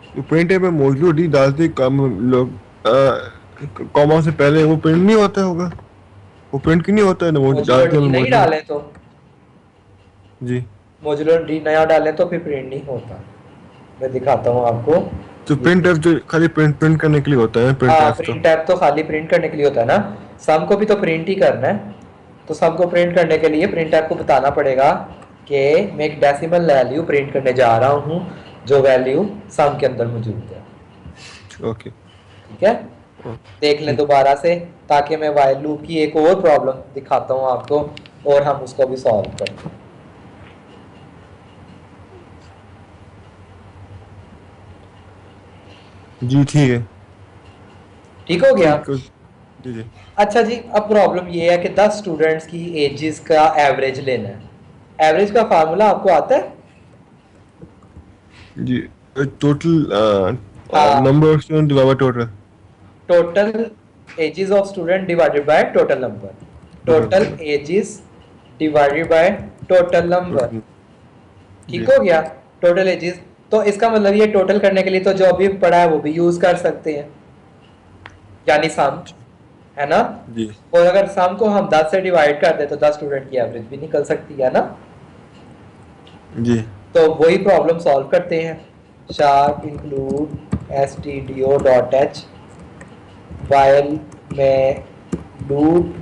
तो प्रिंट में मौजूद डी डालते कम लोग कॉमा से पहले वो प्रिंट नहीं होता होगा। वो प्रिंट क्यों नहीं होता है ना, मौजूद मॉड्यूलर डालते हैं डी नहीं मौजूद। डालें तो, जी मॉड्यूलर डी नया डालें तो फिर प्रिंट नहीं होता। मैं दिखाता हूँ आपको। तो ये प्रिंट एफ जो खाली प्रिंट प्रिंट करने के लिए होता है, प्रिंट हाँ, एफ तो। प्रिंट टैब तो खाली प्रिंट करने के लिए होता है ना, सम को भी तो प्रिंट ही करना है। तो सम को प्रिंट करने के लिए प्रिंटर को बताना पड़ेगा कि मैं एक डेसिमल वैल्यू प्रिंट करने जा रहा हूँ जो वैल्यू सम के अंदर मौजूद है। ओके। ठीक है, देख लें दोबारा से, ताकि मैं वाइल लूप की एक और प्रॉब्लम दिखाता हूँ आपको और हम उसको भी सॉल्व करते हैं। जी ठीक है। ठीक हो गया। ठीक जी जी अच्छा जी, अब प्रॉब्लम ये है कि 10 स्टूडेंट्स की एजेस का एवरेज लेना है। एवरेज का फार्मूला आपको आता है? जी। टोटल हाँ, number of student divide by total. Total ages of student divided by total number. Total total ages divided by total number. Total. ठीक जी हो गया, टोटल एजेस। तो इसका मतलब ये टोटल करने के लिए तो जो अभी पढ़ा है वो भी यूज कर सकते हैं, यानी सम, है ना। जी और अगर सम को हम 10 से डिवाइड कर दे तो 10 स्टूडेंट की एवरेज भी निकल सकती है ना। जी तो वही प्रॉब्लम सॉल्व करते हैं। शार्प इंक्लूड stdio.h वाइल में लूप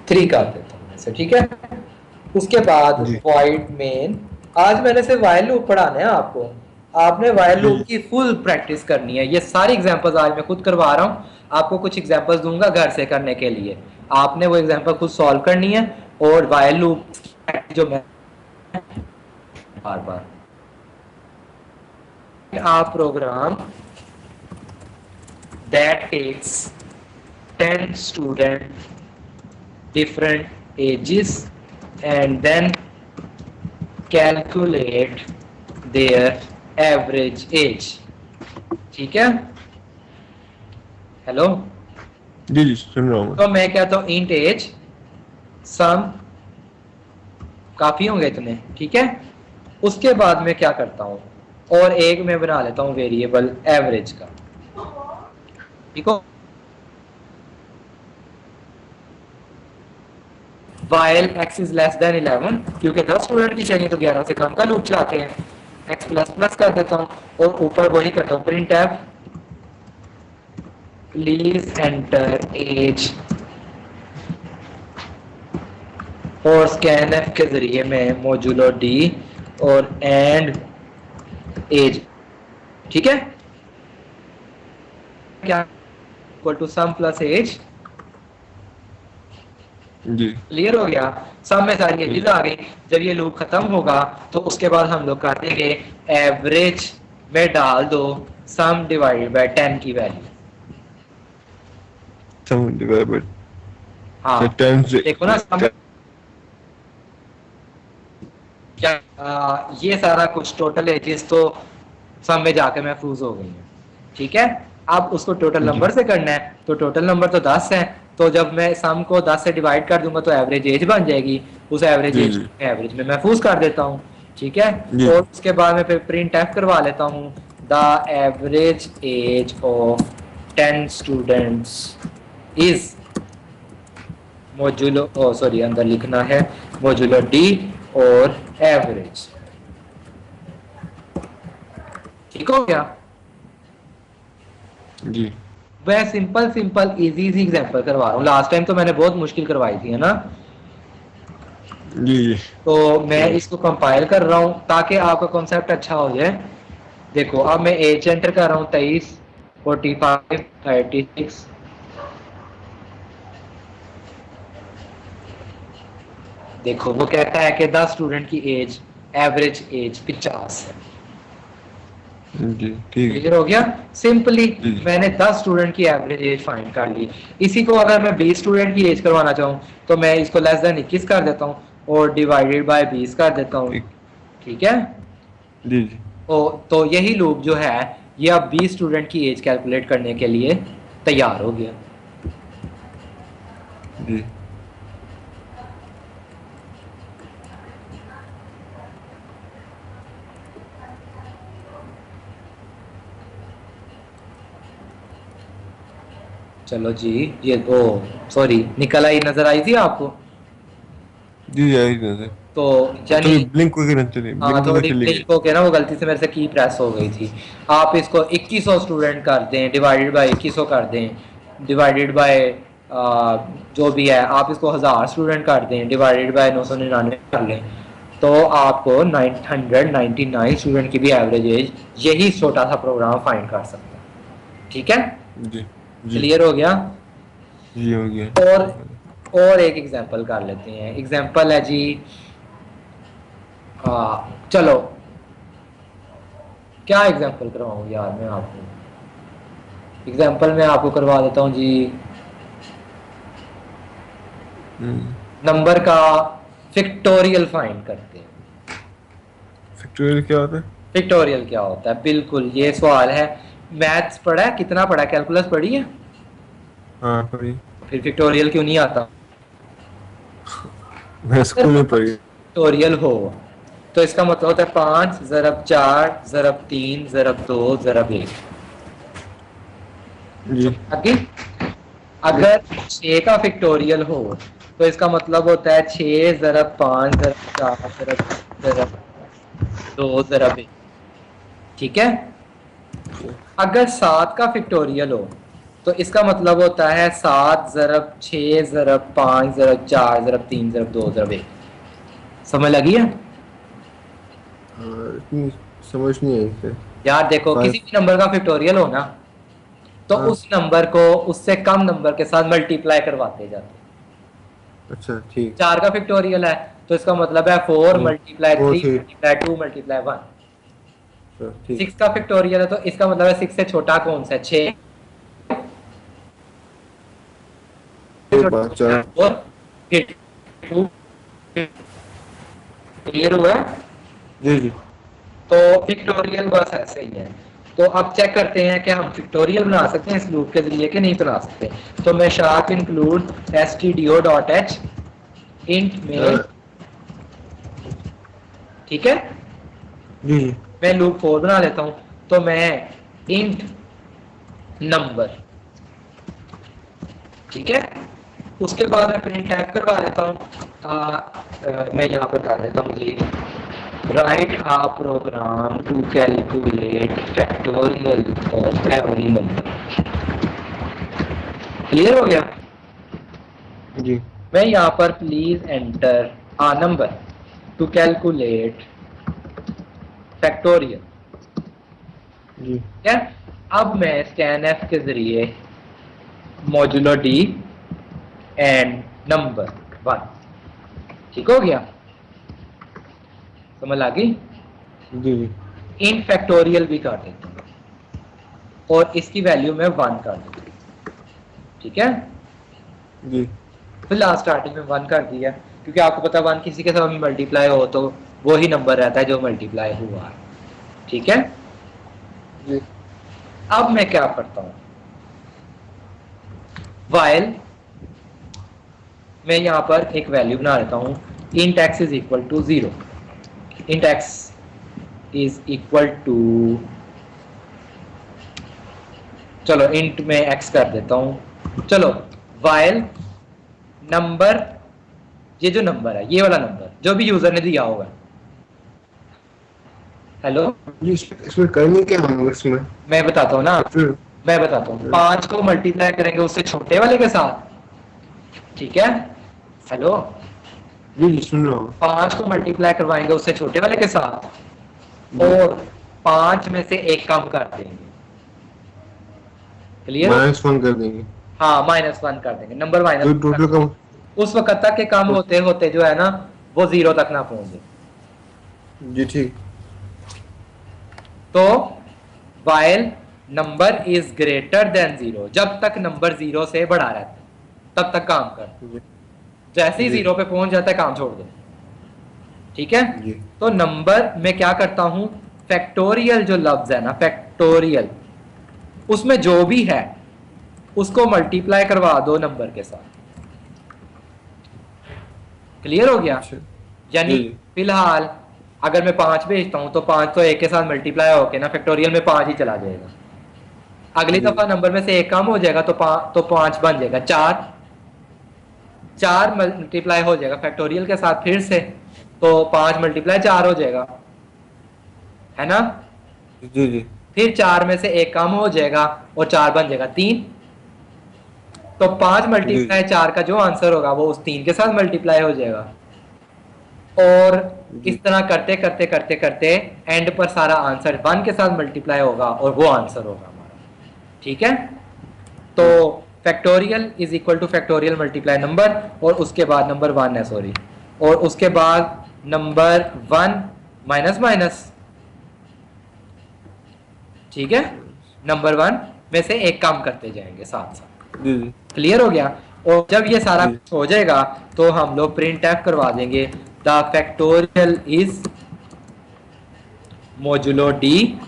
3 कर देता हूँ ऐसे, ठीक है। उसके बाद जी void मेन। आज मैंने सिर्फ वाइल लूप पढ़ाना है आपको, आपने वाइल जी लूप की फुल प्रैक्टिस करनी है। ये सारी एग्जांपल्स आज मैं खुद करवा रहा हूँ, आपको कुछ एग्जांपल्स दूंगा घर से करने के लिए, आपने वो एग्जांपल खुद सॉल्व करनी है। और वाइल लूप जो मैं बार बार आप programme that takes 10 students different ages and then calculate their average age। ठीक है, हेलो। जी सुन रहा हूँ मैं। तो मैं कहता हूँ इंट एज सम, काफी होंगे इतने, ठीक है। उसके बाद मैं क्या करता हूँ, और एक मैं बना लेता हूँ वेरिएबल एवरेज का, ठीक हो। While x is less than 11, क्योंकि 10 स्टूडेंट की चाहिए तो 11 से कम का लूप चलाते हैं। x प्लस प्लस कर देता हूँ और ऊपर वही करता हूँ print F please enter age, और स्कैन एफ के जरिए मैं मोजुलो डी और एंड एज, ठीक है। क्या equal to sum plus age. जी क्लियर हो गया, सब में सारी जी एजेस आ गई। जब ये लूप खत्म होगा तो उसके बाद हम लोग कर देंगे एवरेज में डाल दो सम डिवाइडेड बाय 10 की वैल्यू। सम डिवाइड बाय हाँ, 10 से देखो ना सम क्या, ये सारा कुछ टोटल एजेस तो सम में जाके महफूज हो गई है, ठीक है। अब उसको टोटल जी नंबर से करना है, तो टोटल नंबर तो 10 है, तो जब मैं सम को 10 से डिवाइड कर दूंगा तो एवरेज एज बन जाएगी। उस एवरेज जी एज जी एवरेज में महफूज कर देता हूँ, ठीक है। जी और उसके बाद मैं फिर प्रिंट एफ करवा लेता हूँ the average age of 10 students is modulo, oh sorry अंदर लिखना है मोजुलो डी और एवरेज। ठीक हो गया। जी वह simple simple easy easy example करवा रहा हूँ, लास्ट टाइम तो मैंने बहुत मुश्किल करवाई थी, है ना। जी जी तो मैं जी इसको कंपाइल कर रहा हूँ ताकि आपका कॉन्सेप्ट अच्छा हो जाए। देखो अब मैं एज एंटर कर रहा हूँ 23, 45, 36। देखो वो कहता है कि 10 स्टूडेंट की एज एवरेज एज 50 है। जी ठीक है। क्लियर हो गया, सिंपली जी जी मैंने 10 स्टूडेंट की एवरेज एज फाइंड कर ली। इसी को अगर मैं 20 स्टूडेंट की एज करवाना चाहूँ तो मैं इसको लेस देन 21 कर देता हूँ और डिवाइडेड बाय 20 कर देता हूँ, एक ठीक है। जी जी तो यही लूप जो है ये अब 20 स्टूडेंट की एज कैलकुलेट करने के लिए तैयार हो गया। जी चलो जी, ये ओ सॉरी निकल आई, नजर आई थी आपको। जी आई नजर। तो वो यानी थोड़ी ब्लिंक वगैरह चली, हाँ, ब्लिंक वगैरह थोड़ी चली गई। ब्लिंक होके ना वो गलती से मेरे से की प्रेस हो गई थी। आप इसको 2100 स्टूडेंट कर दें डिवाइडेड बाय 2100 कर दें डिवाइडेड बाय जो भी है आप इसको 1000 स्टूडेंट कर दें डिवाइडेड बाय 999 कर लें, तो आपको 999 स्टूडेंट की भी एवरेज एज यही छोटा सा प्रोग्राम फाइंड कर सकता है। ठीक है, जी जी क्लियर हो गया। जी हो गया। और एक एग्जांपल कर लेते हैं। एग्जांपल है जी, चलो क्या एग्जांपल करवाऊं यार मैं आपको। एग्जांपल मैं आपको करवा देता हूं जी, नंबर का फिक्टोरियल फाइंड करते हैं। फैक्टोरियल क्या होता है? फिक्टोरियल क्या होता है, बिल्कुल ये सवाल है। मैथ्स पढ़ा है, कितना पढ़ा है, कैलकुलस पढ़ी है? हाँ पढ़ी। फिर फिक्टोरियल क्यों नहीं आता? मैं अगर स्कूल में पढ़ी। फिक्टोरियल हो तो इसका मतलब होता है 5 ज़रब 4 ज़रब 3 ज़रब 2 ज़रब 1। जी आगे अगर 6 का फिक्टोरियल हो तो इसका मतलब होता है 6 ज़रब 5 ज़रब 4 ज़रब 2 ज़रब 1। ठीक है, अगर 7 का फिक्टोरियल हो तो इसका मतलब होता है 7 ज़रब 6 ज़रब 5 ज़रब 4 ज़रब 3 ज़रब 2 ज़रब 1। समझ लगी है? इतनी समझ नहीं आई फिर। यार देखो, किसी 5। भी नंबर का फिक्टोरियल हो ना तो हाँ उस नंबर को उससे कम नंबर के साथ मल्टीप्लाई करवाते जाते हैं। अच्छा ठीक। 4 का फिक्टोरियल है तो इसका मतलब है 4 हाँ मल्टीप्लाई वो 3 थी। Multiply 2 multiply 1। अच्छा, ठीक। 6 का फिक्टोरियल है तो इसका मतलब है 6 से छोटा कौन सा है? 6 से एक छोटा बात कौन सा चार। है? 4 फिर 2। क्लियर हुआ है? जी जी तो फिक्टोरियल बस ऐसे ही है। तो अब चेक करते हैं कि हम फिक्टोरियल बना सकते हैं इस लूप के जरिए कि नहीं बना सकते। तो मैं शार्प इंक्लूड stdio.h इंट में, अ, ठीक है, जी जी मैं लूप 4 बना लेता हूं। तो मैं इंट नंबर, ठीक है, उसके बाद मैं प्रिंट टाइप करवा देता हूँ। मैं यहाँ पर कर देता हूँ जी, write a program to calculate factorial of every number. Clear हो गया? जी मैं यहाँ पर please enter a number to calculate factorial. जी ठीक है, अब मैं स्कैन एफ के जरिए मॉड्यूलो डी एंड नंबर 1, ठीक हो गया? समझ आ गई? जी जी इन फैक्टोरियल भी कर देता हूँ और इसकी वैल्यू में 1 कर देता हूँ। ठीक है, जी फिलहाल स्टार्टिंग में 1 कर दिया क्योंकि आपको पता है 1 किसी के साथ भी मल्टीप्लाई हो तो वो ही नंबर रहता है जो मल्टीप्लाई हुआ है। ठीक है, जी अब मैं क्या करता हूँ, वाइल मैं यहाँ पर एक वैल्यू बना लेता हूँ, int X is equal to 0। Int X is equal to, चलो इंट में एक्स कर देता हूँ। चलो वाइल नंबर, ये जो नंबर है ये वाला नंबर जो भी यूजर ने दिया होगा, हेलो, जी इसमें करनी क्या हम इसमें? मैं बताता हूँ ना, फिर मैं बताता हूँ, 5 को मल्टीप्लाई करेंगे उससे छोटे वाले के साथ। ठीक है, हेलो, जी जी सुन रहा हूँ। 5 को मल्टीप्लाई करवाएंगे उससे छोटे वाले के साथ जी और 5 में से एक कम कर देंगे। क्लियर हो? -1 कर देंगे। हाँ, -1 कर देंगे, नंबर तो -1 कर टोटल का देंगे उस वक्त तक के कम तो, होते होते जो है ना वो 0 तक ना पहुंचे। जी ठीक। तो while number is greater than 0, जब तक नंबर 0 से बड़ा रहता है तब तक काम कर, जी जैसे ही जी 0 पे पहुंच जाता है काम छोड़ दो। ठीक है, जी तो नंबर में क्या करता हूं, फैक्टोरियल जो लफ्ज है ना फैक्टोरियल, उसमें जो भी है उसको मल्टीप्लाई करवा दो नंबर के साथ। क्लियर हो गया? अच्छा यानी जी जी फिलहाल अगर मैं 5 भेजता हूं तो 5 तो एक के साथ मल्टीप्लाई होके ना फैक्टोरियल में 5 ही चला जाएगा। अगली जी दफा नंबर में से एक कम हो जाएगा तो 5 बन जाएगा 4, 4 मल्टीप्लाई हो जाएगा फैक्टोरियल के साथ फिर से, तो 5 मल्टीप्लाई 4 हो जाएगा, है ना? जी जी फिर 4 में से एक कम हो जाएगा और 4 बन जाएगा 3। तो 5 जी मल्टीप्लाई 4 का जो आंसर होगा वो उस 3 के साथ मल्टीप्लाई हो जाएगा, और जी इस तरह करते करते करते करते एंड पर सारा आंसर 1 के साथ मल्टीप्लाई होगा और वो आंसर होगा हमारा। ठीक है, तो जी factorial is equal to factorial multiply number, और उसके बाद नंबर 1 है, सॉरी, और उसके बाद नंबर 1 माइनस माइनस। ठीक है, नंबर 1 में से एक काम करते जाएंगे साथ साथ। जी जी क्लियर हो गया? और जब ये सारा जी कुछ हो जाएगा तो हम लोग प्रिंट एफ करवा देंगे द फैक्टोरियल इज मोजुलो डी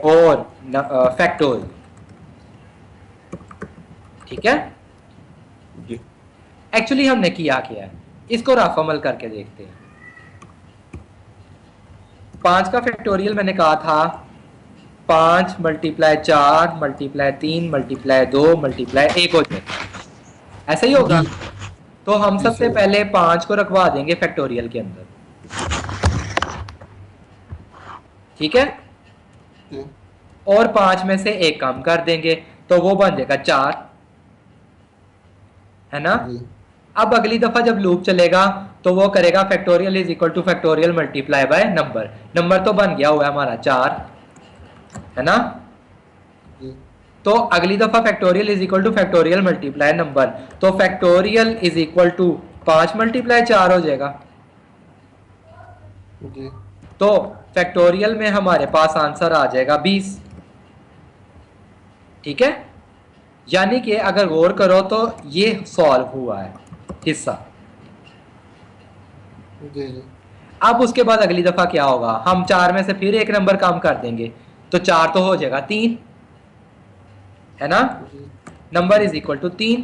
और फैक्टोरियल। ठीक है, जी एक्चुअली हमने किया क्या है, इसको रफ अमल करके देखते हैं। 5 का फैक्टोरियल मैंने कहा था 5 मल्टीप्लाई 4 मल्टीप्लाई 3 मल्टीप्लाई 2 मल्टीप्लाई 1 हो जाएगा, ऐसा ही होगा। जी तो हम जी सबसे सर पहले 5 को रखवा देंगे फैक्टोरियल के अंदर। ठीक है, जी और 5 में से एक कम कर देंगे तो वो बन जाएगा 4, है ना? जी अब अगली दफा जब लूप चलेगा तो वो करेगा factorial is equal to factorial multiply by number. Number तो बन गया हुआ है हमारा 4, है ना? जी तो अगली दफा factorial is equal to factorial multiply number, तो factorial is equal to 5 multiply 4 हो जाएगा। जी तो फैक्टोरियल में हमारे पास आंसर आ जाएगा 20। ठीक है, यानी कि अगर गौर करो तो ये सॉल्व हुआ है हिस्सा। जी जी अब उसके बाद अगली दफा क्या होगा, हम 4 में से फिर एक नंबर कम कर देंगे तो 4 तो हो जाएगा 3, है ना? जी नंबर इज इक्वल टू 3।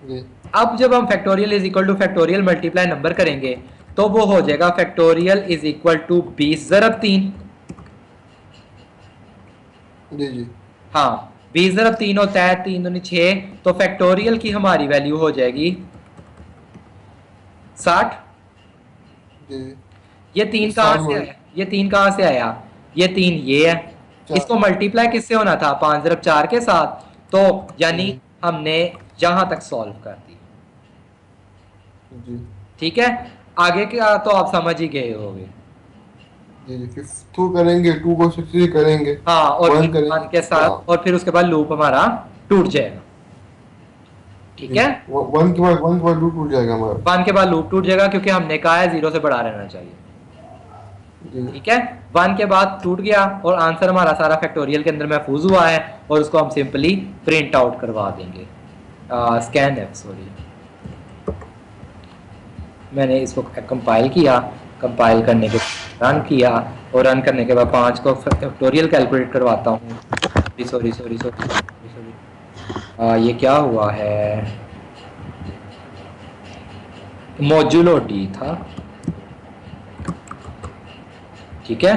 जी अब जब हम factorial is equal to factorial multiply number करेंगे तो वो हो जाएगा फैक्टोरियल इज इक्वल टू 20 ज़रब 3। जी जी हाँ, 20 ज़रब 3 होता है 3 दूनी 6, तो फैक्टोरियल की हमारी वैल्यू हो जाएगी 60। जी ये 3 कहाँ से आया, ये 3 कहाँ से आया, ये 3 ये है, इसको मल्टीप्लाई किससे होना था, 5 ज़रब 4 के साथ, तो यानी जी हमने यहां तक सॉल्व कर दी। जी ठीक है, आगे का तो आप समझ ही गए होंगे। जी जी फिर 2 करेंगे, 2 को 60 करेंगे, हाँ, और 1 वन के करेंगे, साथ, और फिर उसके बाद लूप हमारा टूट जाएगा। ठीक जी है, 1 के बाद लूप टूट जाएगा हमारा। 1 के बाद लूप टूट जाएगा क्योंकि हमने कहा है 0 से बड़ा रहना चाहिए। जी ठीक है, 1 के बाद टूट गया और आंसर हमारा सारा फैक्टोरियल के अंदर महफूज हुआ है, और उसको हम सिंपली प्रिंट आउट करवा देंगे। स्कैन एफ, सॉरी, मैंने इसको कंपाइल किया, कंपाइल करने के रन किया, और रन करने के बाद 5 को फैक्टोरियल कैलकुलेट करवाता हूँ। सॉरी सॉरी सॉरी सॉरी, ये क्या हुआ है, मोजुलो डी था। ठीक है,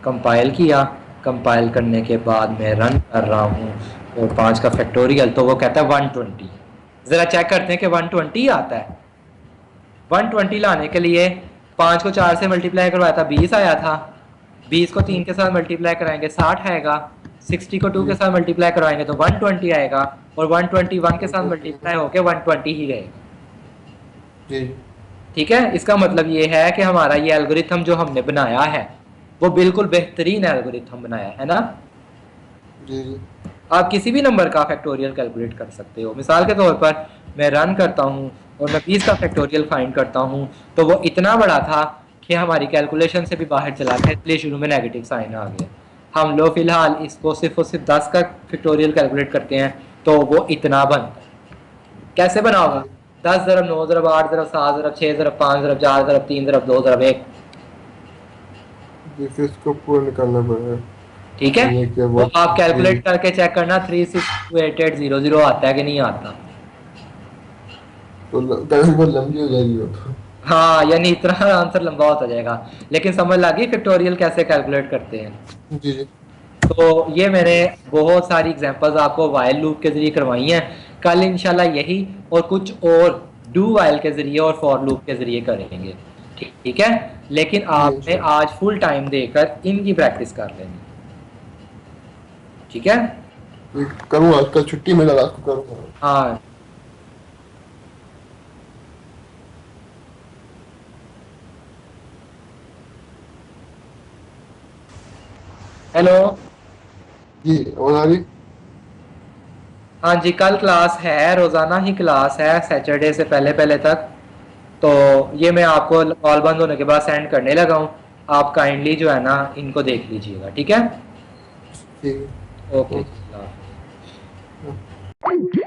कंपाइल किया, कंपाइल करने के बाद मैं रन कर रहा हूँ, और 5 का फैक्टोरियल, तो वो कहता है 120। ज़रा चेक करते हैं कि 120 आता है। 120 लाने के लिए 5 को 4 से मल्टीप्लाई करवाया था, 20 आया था, 20 को 3 के साथ मल्टीप्लाई कराएंगे 60 आएगा, 60 को 2 के साथ मल्टीप्लाई करवाएंगे तो 120 आएगा, और 120 1 के साथ मल्टीप्लाई होकर 120 ही रहेगा। जी ठीक है, इसका मतलब ये है कि हमारा ये एल्गोरिथम जो हमने बनाया है वो बिल्कुल बेहतरीन एल्गोरिथम बनाया है ना। जी जी आप किसी भी नंबर का फैक्टोरियल कैलकुलेट कर सकते हो। मिसाल के तौर पर मैं रन करता हूँ और मैं 20 का फैक्टोरियल फाइंड करता हूँ, तो वो इतना बड़ा था कि हमारी कैलकुलेशन से भी बाहर चला गया, इसलिए शुरू में नेगेटिव साइन आ गया। हम लोग फिलहाल इसको सिर्फ और सिर्फ 10 का फैक्टोरियल कैलकुलेट करते हैं, तो वो इतना बनता है। कैसे बना होगा, 10 ज़रब 9 ज़रब 8 ज़रब 7 ज़रब 6 ज़रब 5 ज़रब 4 ज़रब 3 ज़रब 2 ज़रब 1। जी फिर इसको पूरा निकालना पड़ेगा। ठीक है, ये क्या तो बहुत आप जी जी कैलकुलेट करके चेक करना 3628800 आता है कि नहीं आता। तो करंट बहुत लंबी हो जाएगी वो तो। हाँ, यानी इतना आंसर लंबा होता जाएगा, लेकिन समझ लगी फैक्टोरियल कैसे कैलकुलेट करते हैं। जी जी तो ये मैंने बहुत सारी एग्जांपल्स आपको वाइल लूप के जरिए करवाई हैं। कल इंशाल्लाह यही और कुछ और डू वाइल के जरिए और फॉर लूप के जरिए करेंगे। ठीक है, लेकिन जी आपने इंशाल्लाह। आज फुल टाइम देकर इनकी प्रैक्टिस कर लेनी। ठीक है, ये करूँगा, कल छुट्टी में लगा के करूँगा। हाँ हेलो। जी और आ रही। हाँ जी, कल क्लास है, रोज़ाना ही क्लास है सैटरडे से पहले पहले तक। तो ये मैं आपको कॉल बंद होने के बाद सेंड करने लगा हूँ। आप काइंडली जो है ना इनको देख लीजिएगा, ठीक है। ठीक ओके है। जी, अल्लाह हाफ़िज़। ओके।